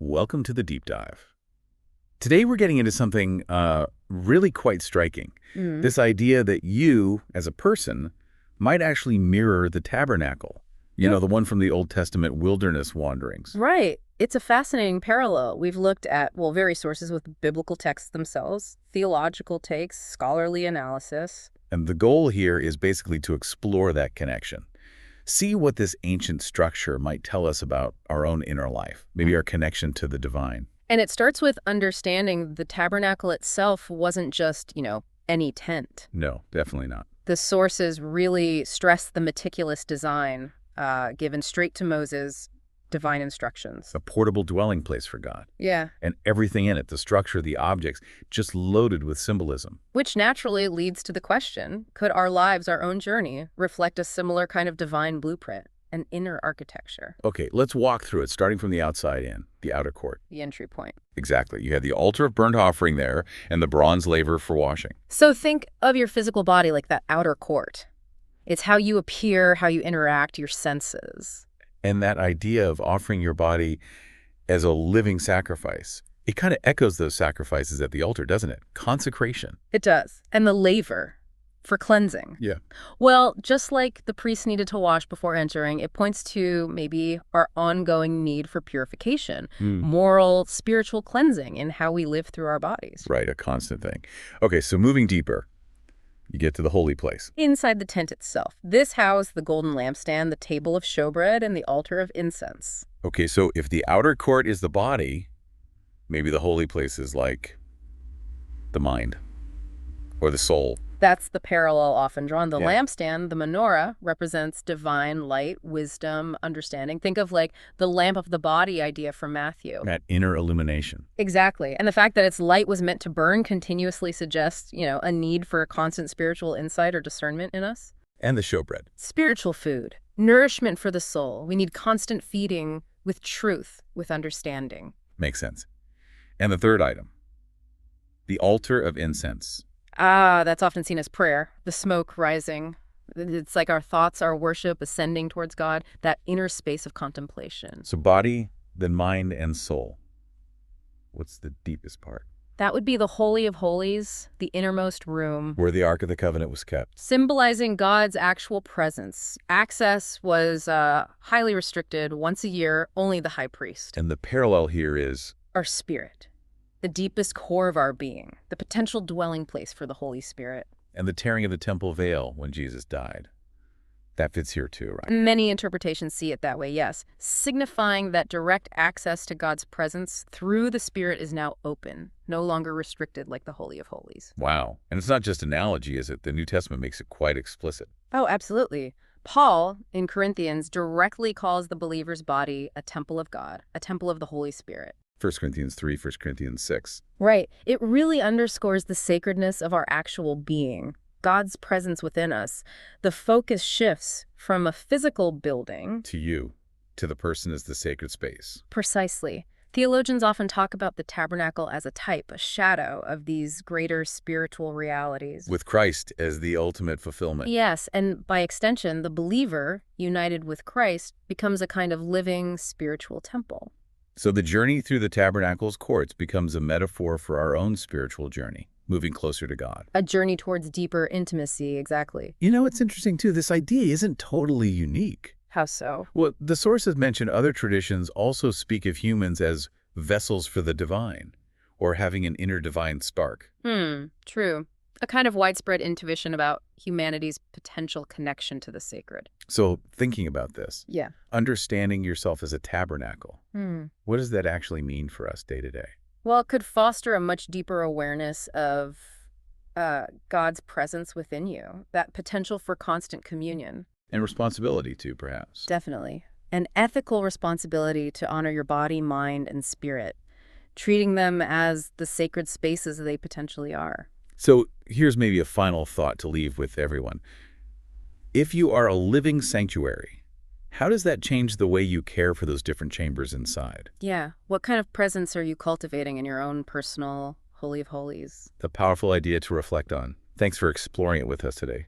Welcome to the deep dive. Today we're getting into something really quite striking. Mm. This idea that you, as a person, might actually mirror the tabernacle. You Yeah. know, the one from the Old Testament wilderness wanderings. Right. It's a fascinating parallel. We've looked at, well, various sources with biblical texts themselves, theological takes, scholarly analysis. And the goal here is basically to explore that connection. See what this ancient structure might tell us about our own inner life, maybe our connection to the divine. And it starts with understanding the tabernacle itself wasn't just, any tent. No, definitely not. The sources really stress the meticulous design given straight to Moses, divine instructions. A portable dwelling place for God. Yeah. And everything in it, the structure, the objects, just loaded with symbolism. Which naturally leads to the question, could our lives, our own journey, reflect a similar kind of divine blueprint, an inner architecture? Okay, let's walk through it, starting from the outside in, the outer court. The entry point. Exactly. You had the altar of burnt offering there and the bronze laver for washing. So think of your physical body like that outer court. It's how you appear, how you interact, your senses. And that idea of offering your body as a living sacrifice, it kind of echoes those sacrifices at the altar, doesn't it? Consecration. It does. And the laver for cleansing. Yeah. Well, just like the priest needed to wash before entering, it points to maybe our ongoing need for purification, moral, spiritual cleansing in how we live through our bodies. Right, a constant thing. Okay, so moving deeper, you get to the holy place. Inside the tent itself, this housed the golden lampstand, the table of showbread, and the altar of incense. Okay, so if the outer court is the body, maybe the holy place is like the mind or the soul. That's the parallel often drawn. The Yeah. lampstand, the menorah, represents divine light, wisdom, understanding. Think of like the lamp of the body idea from Matthew. That inner illumination. Exactly. And the fact that its light was meant to burn continuously suggests, a need for a constant spiritual insight or discernment in us. And the showbread. Spiritual food, nourishment for the soul. We need constant feeding with truth, with understanding. Makes sense. And the third item, the altar of incense. That's often seen as prayer, the smoke rising. It's like our thoughts, our worship ascending towards God, that inner space of contemplation. So body, then mind and soul. What's the deepest part? That would be the Holy of Holies, the innermost room, Where the Ark of the Covenant was kept. symbolizing God's actual presence. Access was highly restricted. Once a year, only the high priest. And the parallel here is Our spirit, the deepest core of our being, the potential dwelling place for the Holy Spirit. and the tearing of the temple veil when Jesus died. That fits here too, right? Many interpretations see it that way, yes, signifying that direct access to God's presence through the Spirit is now open, no longer restricted like the Holy of Holies. Wow. And it's not just analogy, is it? The New Testament makes it quite explicit. Oh, absolutely. Paul, in Corinthians, directly calls the believer's body a temple of God, a temple of the Holy Spirit. 1 Corinthians 3, 1 Corinthians 6. Right. It really underscores the sacredness of our actual being, God's presence within us. The focus shifts from a physical building. To you, to the person as the sacred space. Precisely. Theologians often talk about the tabernacle as a type, a shadow of these greater spiritual realities. With Christ as the ultimate fulfillment. Yes, and by extension, the believer, united with Christ, becomes a kind of living spiritual temple. So the journey through the tabernacle's courts becomes a metaphor for our own spiritual journey, moving closer to God. A journey towards deeper intimacy, exactly. You know, it's interesting too, this idea isn't totally unique. How so? Well, the sources mention other traditions also speak of humans as vessels for the divine, or having an inner divine spark. True. A kind of widespread intuition about humanity's potential connection to the sacred. So thinking about this, Yeah. understanding yourself as a tabernacle, what does that actually mean for us day to day? Well, it could foster a much deeper awareness of God's presence within you, that potential for constant communion. And responsibility too, perhaps. Definitely. An ethical responsibility to honor your body, mind, and spirit, treating them as the sacred spaces they potentially are. So here's maybe a final thought to leave with everyone. If you are a living sanctuary, how does that change the way you care for those different chambers inside? Yeah. What kind of presence are you cultivating in your own personal Holy of Holies? A powerful idea to reflect on. Thanks for exploring it with us today.